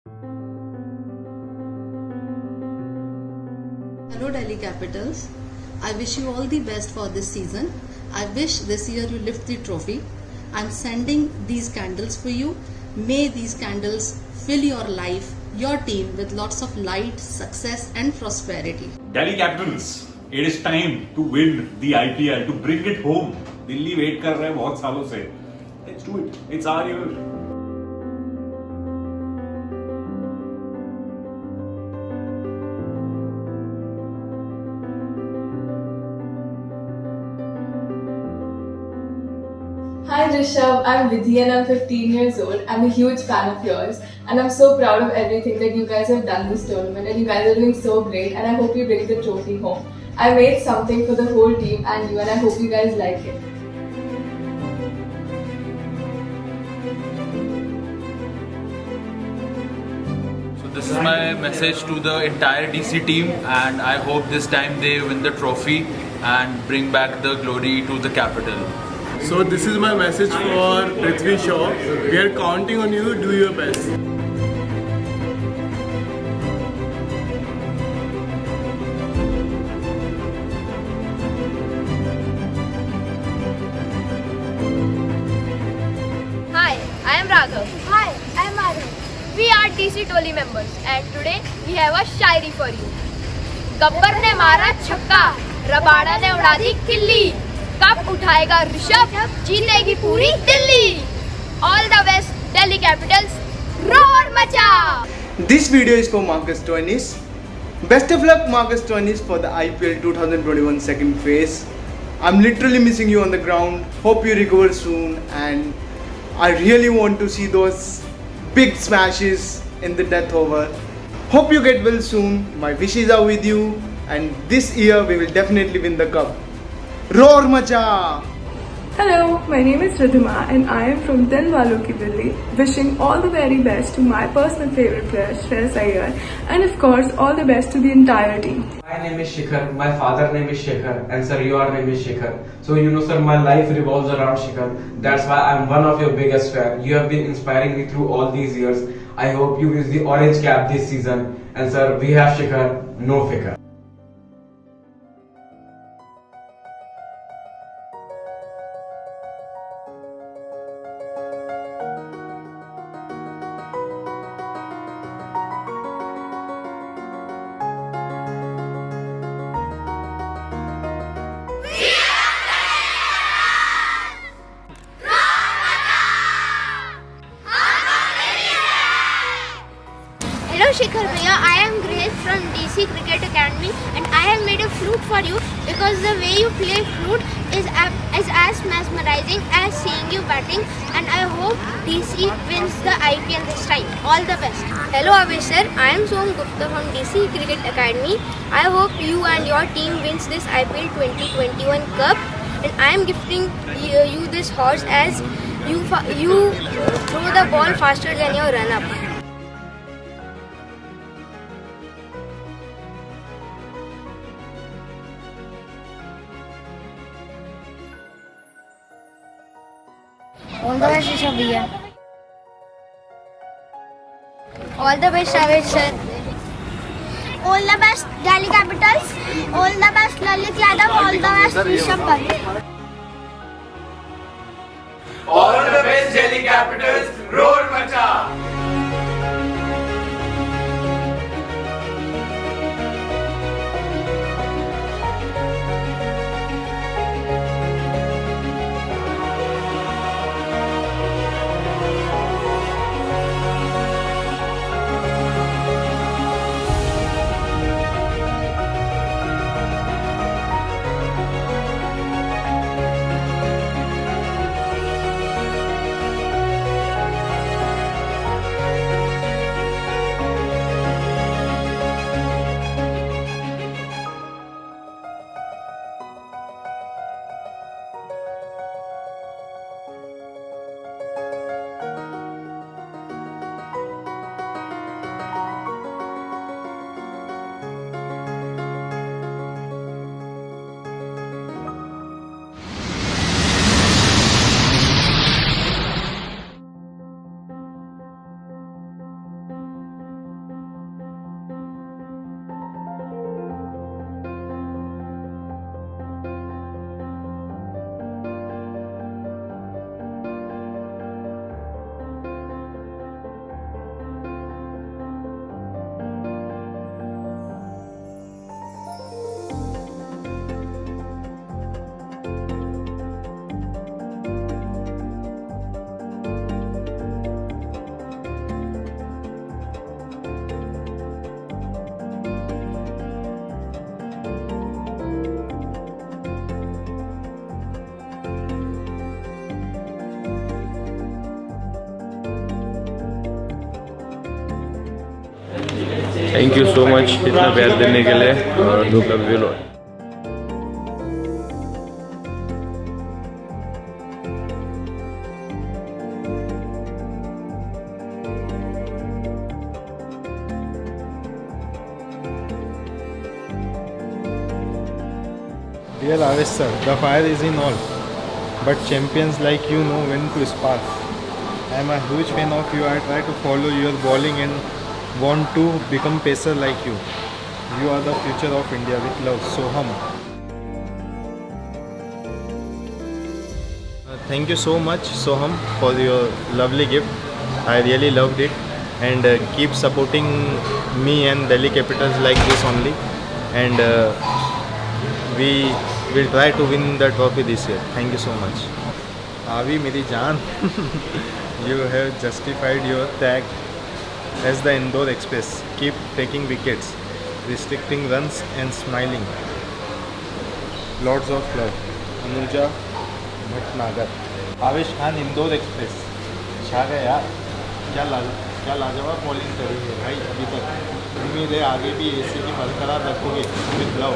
Hello Delhi Capitals. I wish you all the best for this season. I wish this year you lift the trophy. I'm sending these candles for you. May these candles fill your life, your team with lots of light, success and prosperity. Delhi Capitals, it is time to win the IPL, to bring it home. Delhi wait कर रहा है बहुत सालों से. Let's do it. It's our year. Hi Rishabh, I'm Vidhi and I'm 15 years old. I'm a huge fan of yours and I'm so proud of everything that you guys have done this tournament and you guys are doing so great and I hope you bring the trophy home. I made something for the whole team and you, and I hope you guys like it. So this is my message to the entire DC team and I hope this time they win the trophy and bring back the glory to the capital. So this is my message for Prithvi Shaw. We are counting on you. Do your best. Hi, I am Raghav. Hi, I am Madhav. We are DC Toli members and today we have a Shayari for you. Gabbar ने मारा छक्का, Rabada ने उड़ा दी किल्ली. Cup उठाएगा ऋषभ, जीतेगी पूरी Delhi. All the best, Delhi Capitals. Roar मचा. This video is for Marcus Stoinis. Best of luck, Marcus Stoinis, for the IPL 2021 second phase. I'm literally missing you on the ground. Hope you recover soon, and I really want to see those big smashes in the death over. Hope you get well soon. My wishes are with you, and this year we will definitely win the cup. Roar Macha! Hello, my name is Ridhima and I am from Dil Walon Ki Dilli, wishing all the very best to my personal favorite player Shreyas Iyer and of course all the best to the entire team. My name is Shikhar, my father's name is Shikhar and sir your name is Shikhar. So you know sir my life revolves around Shikhar. That's why I am one of your biggest fan. You have been inspiring me through all these years. I hope you use the orange cap this season and sir we have Shikhar, no fikar. Hello Shikhar Bhaiya, I am Grace from DC Cricket Academy and I have made a flute for you because the way you play flute is as mesmerizing as seeing you batting and I hope DC wins the IPL this time. All the best. Hello Avish sir, I am Som Gupta from DC Cricket Academy. I hope you and your team wins this IPL 2021 Cup and I am gifting you this horse as you throw the ball faster than your run up. All the best, Rishabh bhaiya. All the best, Savage sir. All the best, Delhi Capitals. All the best, Lalit Yadav. All the best, Rishabh Pant. All the best, Delhi Capitals. Roar Macha! Thank you so much इतना प्यार देने के लिए और love you lot. Dear Avesh sir, the fire is in all, but champions like you know when to spark. I am a huge fan of you. I try to follow your bowling and want to become pacer like you. You are the future of India. With love, Soham. Thank you so much, Soham, for your lovely gift. I really loved it, and keep supporting me and Delhi Capitals like this only. And we will try to win the trophy this year. Thank you so much. Avi meri jaan, you have justified your tag as the Indore Express. Keep taking wickets, restricting runs and smiling. Lots of love. Anuja Bhatnagar. Avesh Khan, Indore Express. छा गया यार, क्या लाजवाब bowling करी है भाई अभी तक। उम्मीद है आगे भी ऐसे ही बरकरार रखोगे with love.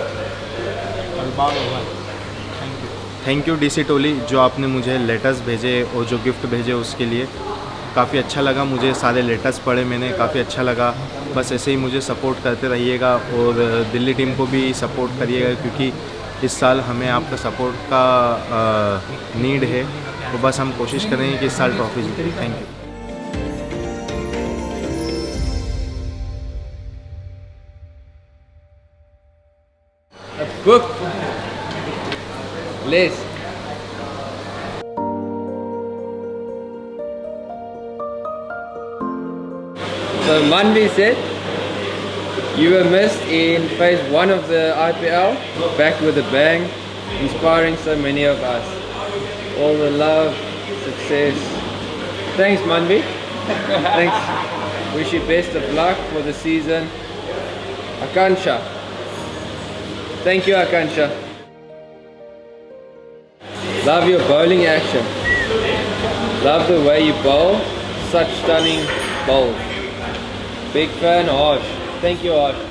Thank you DC टोली, जो आपने मुझे लेटर्स भेजे और जो गिफ्ट भेजे उसके लिए काफ़ी अच्छा लगा। मुझे सारे लेटर्स पढ़े मैंने, काफ़ी अच्छा लगा। बस ऐसे ही मुझे सपोर्ट करते रहिएगा और दिल्ली टीम को भी सपोर्ट करिएगा, क्योंकि इस साल हमें आपका सपोर्ट का नीड है। तो बस हम कोशिश करेंगे कि इस साल ट्रॉफी जीतें। Thank you. Book. Liz. So Manvi said you were missed in phase 1 of the IPL, back with a bang, inspiring so many of us. All the love, success. Thanks Manvi. Thanks. Wish you best of luck for the season. Akansha. Thank you Akansha. Love your bowling action. Love the way you bowl. Such stunning bowls. Big fan Harsh. Thank you Harsh.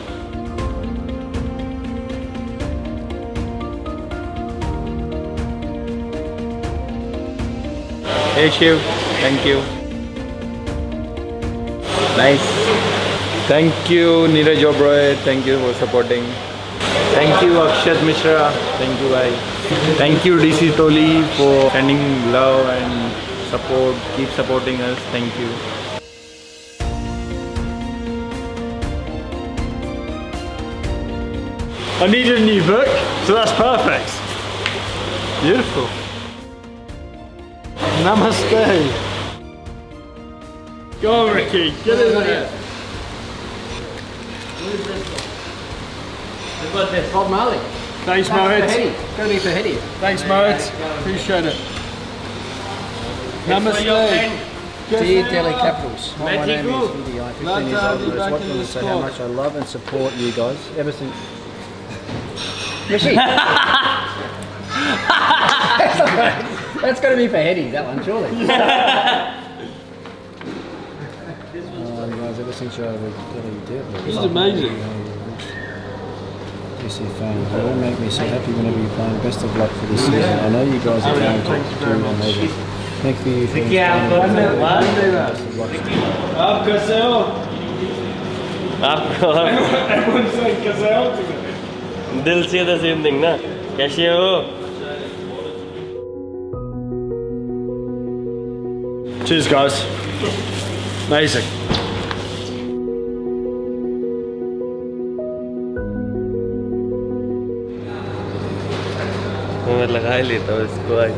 Hey Shiv, thank you. Nice. Thank you Neeraj Oberoi, thank you for supporting. Thank you Akshat Mishra. Thank you bhai. Thank you DC Toli for sending love and support. Keep supporting us. Thank you. I needed a new book, so that's perfect. Beautiful. Namaste. Go on Ricky, get in there. We've got this Bob Marley. Thanks Mohit. Gonna be for Hetty. Thanks Mohit. Appreciate it. Namaste. Dear Delhi Capitals, my Magic name is Group. Vinny. I'm 15 Glad to years have old. you I just back want in to the say how squad. much I love and support you guys ever since. Rishi. That's got to be for Hetty, that one, surely. You guys, ever since you were Delhi Devils. This is amazing. DC fan. It will make me so happy whenever you're playing. Best of luck for this season. I know you guys are going to do amazing. Thank you for inspiring me. आप कैसे हो? आपको Everyone said कैसे हो तुम्हें? दिल से the same thing ना, कैसे हो? Cheers guys. Amazing. मैं लगा ही लेता हूँ इसको आज,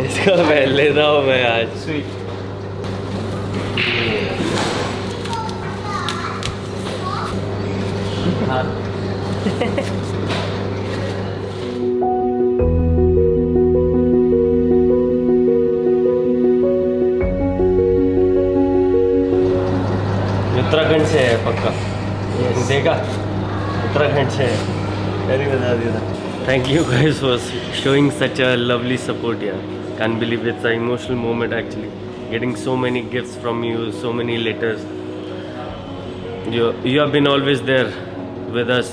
इसको पहन लेता हूँ मैं आज। उत्तराखंड से है पक्का, देखा उत्तराखंड से है, पहले बता दिया था। Thank you guys for showing such a lovely support. Yeah, can't believe it's an emotional moment actually. Getting so many gifts from you, so many letters. You have been always there with us,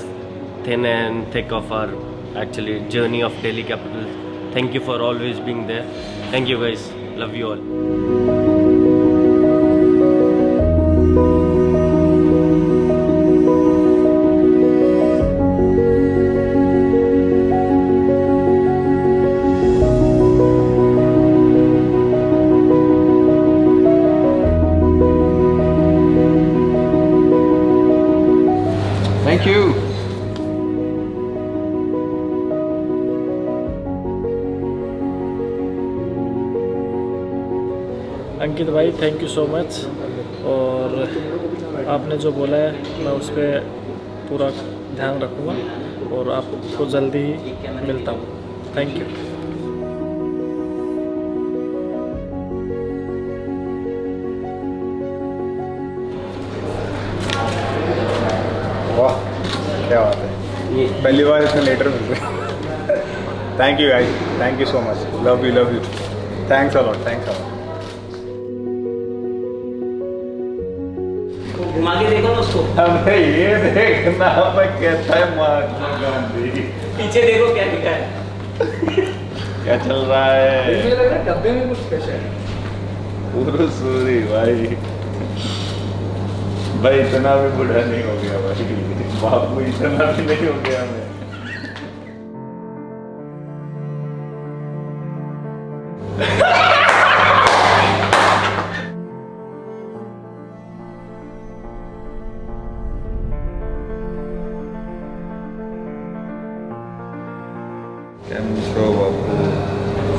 thin and thick of our actually journey of Delhi Capitals. Thank you for always being there. Thank you guys. Love you all. Thank you. अंकित भाई thank you so much, और आपने जो बोला है मैं उस पर पूरा ध्यान रखूँगा और आपको जल्दी ही मिलता हूँ। Thank you. वाह क्या बात है, पहली बार इतने लेटर मिल रहे। Thank you guys, thank you so much, love you, thanks a lot, thanks a lot. घुमा के देखो ना उसको। अबे ये देखना मैं कहता है महात्मा गांधी। पीछे देखो क्या लिखा है। क्या चल रहा है? मुझे लग रहा है डब्बे में कुछ स्पेशल है। पूरा सूरी भाई, भाई इतना भी बुढ़ा नहीं हो गया भाई, बापू इतना भी नहीं हो गया मैं।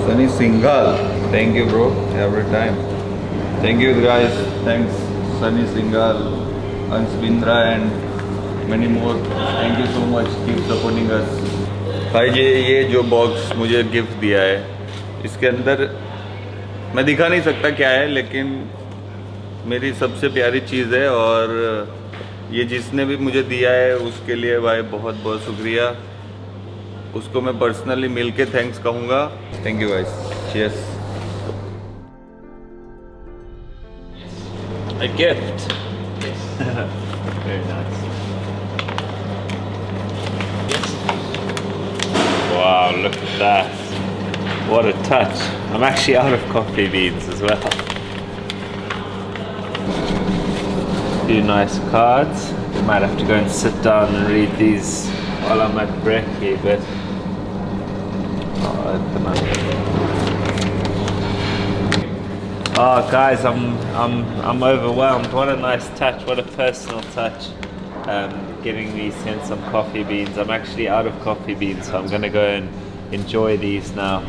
Sunny Singhal, thank you bro, every time. Thank you guys, thanks Sunny Singhal, Ans Bindra and many more. Thank you so much, keep supporting us. भाई जी ये जो बॉक्स मुझे गिफ्ट दिया है, इसके अंदर मैं दिखा नहीं सकता क्या है, लेकिन मेरी सबसे प्यारी चीज़ है, और ये जिसने भी मुझे दिया है उसके लिए भाई बहुत बहुत शुक्रिया। उसको मैं पर्सनली मिल के थैंक्स कहूँगा। Thank you guys, cheers. A gift. Very nice. Wow, look at that. What a touch. I'm actually out of coffee beans as well. Few nice cards. We might have to go and sit down and read these while I'm at brekkie, but oh guys, I'm overwhelmed. What a nice touch, what a personal touch. Giving me sent some coffee beans. I'm actually out of coffee beans, so I'm gonna go and enjoy these now.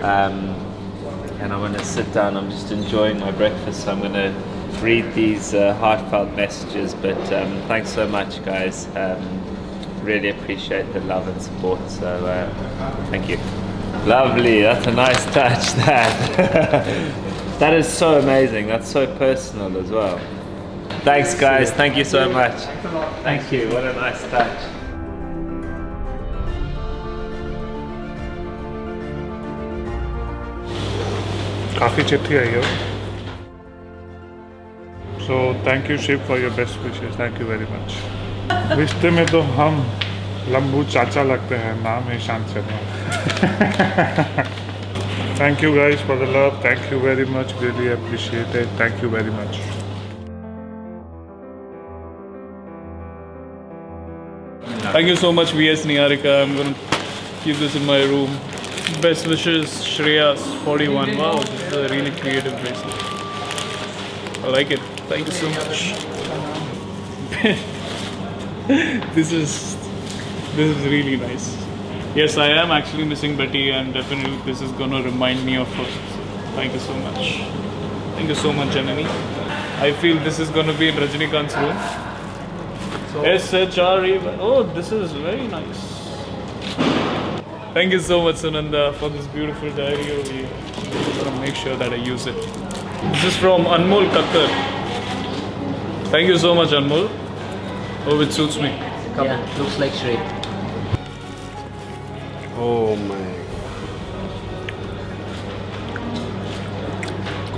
And I'm gonna sit down. I'm just enjoying my breakfast, so I'm gonna read these heartfelt messages. But thanks so much, guys. Really appreciate the love and support. So thank you. Lovely. That's a nice touch. That is so amazing. That's so personal as well. Thanks, guys. Thank you so much. Thank you. What a nice touch. काफ़ी चिट्ठी आई है, so thank you Shiv for your best wishes, thank you very much. रिश्ते में तो हम लंबू चाचा लगते हैं, नाम है शांत Sharma. Thank you guys for the love, thank you very much, really appreciate it, thank you very much. Thank you so much, VS Niharika. I'm going to keep this in my room. Best wishes, Shreyas, 41. Wow, this is a really creative bracelet. I like it. Thank you so much. This is really nice. Yes, I am actually missing Betty, and definitely this is going to remind me of her. So thank you so much. Thank you so much, Janani. I feel this is going to be in Rajnikant's room. SHRE. Oh, this is very nice. Thank you so much, Sunanda, for this beautiful diary over here. I'm going to make sure that I use it. This is from Anmol Kakkar. Thank you so much, Anmol. Oh, it suits me. Yeah, looks like Shrey. Oh my.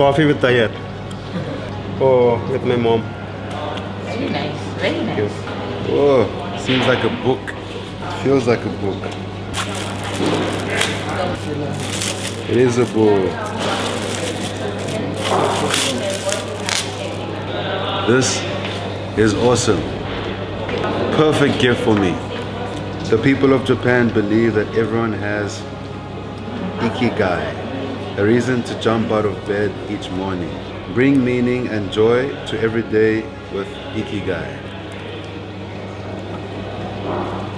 Coffee with Tayyar. Oh, with my mom. Very nice. Very nice. Oh, seems like a book. Feels like a book. It is a book. This is awesome. Perfect gift for me. The people of Japan believe that everyone has ikigai, a reason to jump out of bed each morning. Bring meaning and joy to every day with ikigai.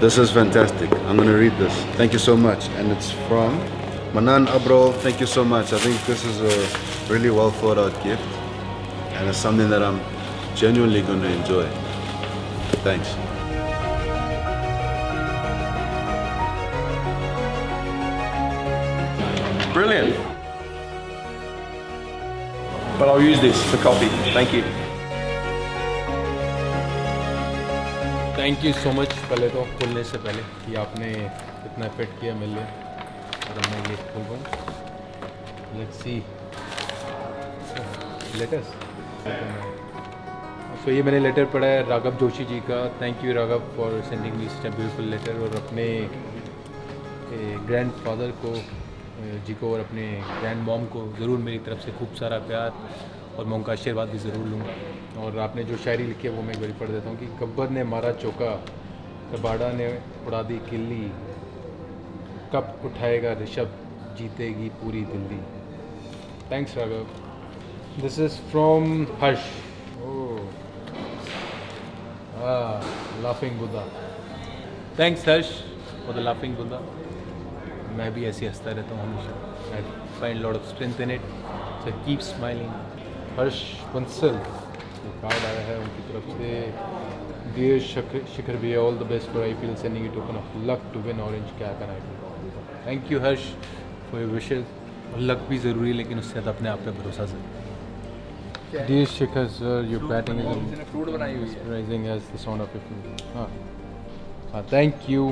This is fantastic. I'm going to read this. Thank you so much. And it's from Manan Abrol. Thank you so much. I think this is a really well thought out gift. And it's something that I'm genuinely going to enjoy. Thanks. Brilliant. But I'll use this for coffee. Thank you. Thank you so much. पहले तो खुलने से पहले कि आपने इतना effort किया मेरे लिए, और मैं ये खोल रहा हूँ। Let's see letters. सो ये मैंने लेटर पढ़ा है राघव जोशी जी का। Thank you Raghav for sending me such a beautiful letter. और अपने ग्रैंडफादर को जी को और अपने ग्रैंड मॉम को ज़रूर मेरी तरफ से खूब सारा प्यार और मैं उनका आशीर्वाद भी ज़रूर लूँगा। और आपने जो शायरी लिखी है वो मैं एक बार पढ़ देता हूँ कि गब्बर ने मारा चौका, कबाड़ा ने उड़ा दी किल्ली, कब उठाएगा ऋषभ, जीतेगी पूरी Delhi. Thanks Raghav. This is from Harsh. Laughing Buddha. Thanks Harsh for the laughing Buddha. मैं भी ऐसे हंसता रहता हूँ हमेशा। I find lot of strength in it, so keep smiling. Harsh Bansal जो कार्ड आया है उनकी तरफ से। डियर शिखर भैया, all the best for IPL, sending you token of luck to win orange cap and IPL। Thank you Harsh for your wishes. Luck भी ज़रूरी है लेकिन उससे ज़्यादा अपने आप पे भरोसा से। Dear Shikhar sir, your batting is rising as the sound of your flute. हाँ thank you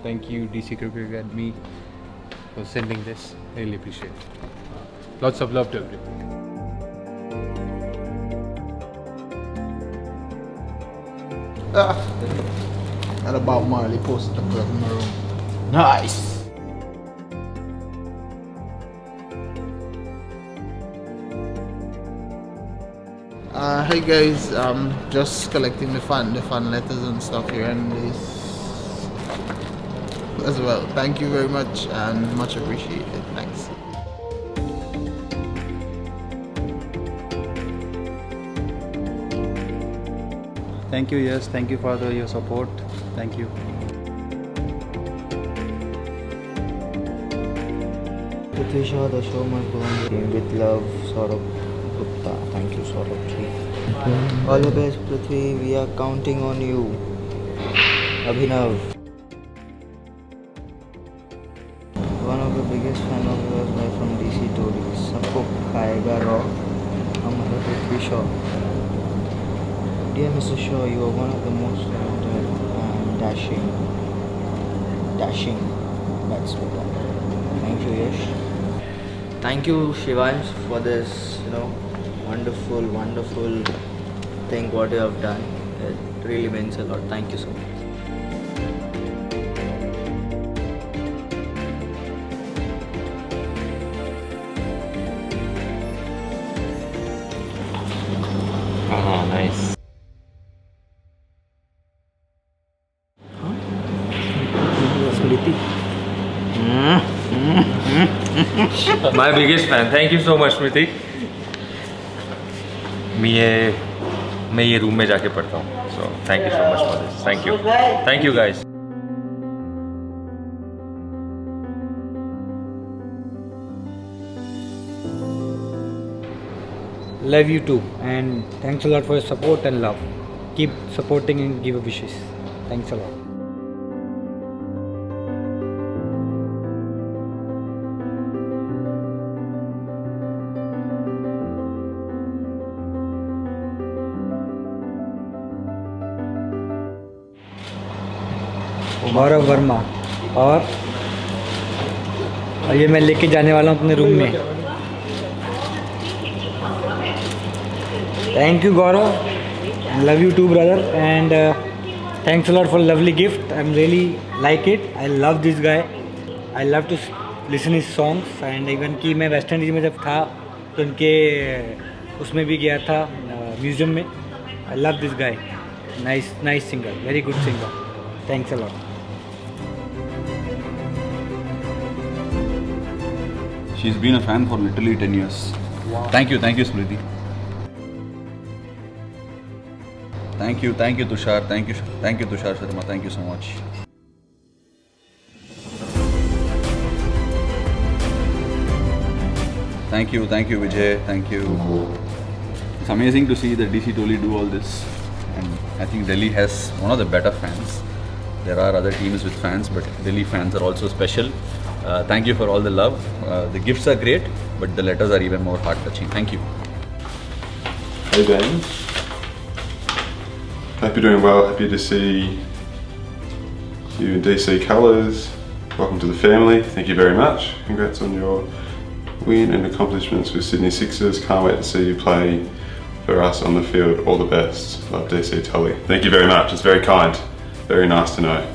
DC Cricket Academy for sending this. Really appreciate it. Lots of love to everyone. Got a Bob Marley poster up in my room. Nice. Hey guys, just collecting the fun letters and stuff here and this as well. Thank you very much and much appreciated. Thanks. Thank you, yes. Thank you for your support. Thank you. Prithvi Shaw, the show must go on. With love, Saurabh Gupta. Thank you, Saurabh ji. All the best, Prithvi. We are counting on you. Abhinav. One of the biggest fan of yours, my from DC Tories. Sabko khayega raw. Hamara Prithvi Shaw. Dear Mr. Shaw, you are one of the most talented and dashing batsmen. Thank you, Yash. Thank you, Shivansh, for this, wonderful thing what you have done. It really means a lot. Thank you so much. Nice. My biggest fan. Thank you so much, Smriti. मैं ये room में जाके पढ़ता हूँ. So thank you so much for this. Thank you guys. Love you too, and thanks a lot for your support and love. Keep supporting and give wishes. Thanks a lot. गौरव वर्मा, और ये मैं लेके जाने वाला हूँ अपने रूम में. Thank you Gaurav, I love you too, brother. And thanks a lot for lovely gift. I'm really like it. I love this guy. I love to listen his songs. And even कि मैं West Indies में जब था तो उनके उसमें भी गया था म्यूजियम में. I love this guy. Nice singer. Very good singer. Thanks a lot. She's been a fan for literally 10 years. Wow. Thank you, Smriti. Thank you, Tushar. Thank you, Tushar Sharma. Thank you so much. Thank you, Vijay. Thank you. It's amazing to see that DC Toli do all this, and I think Delhi has one of the better fans. There are other teams with fans, but Delhi fans are also special. Thank you for all the love. The gifts are great, but the letters are even more heart-touching. Thank you. Hey Ben. Hope you're doing well. Happy to see you in DC colours. Welcome to the family. Thank you very much. Congrats on your win and accomplishments with Sydney Sixers. Can't wait to see you play for us on the field. All the best. Love DC Tully. Thank you very much. It's very kind. Very nice to know.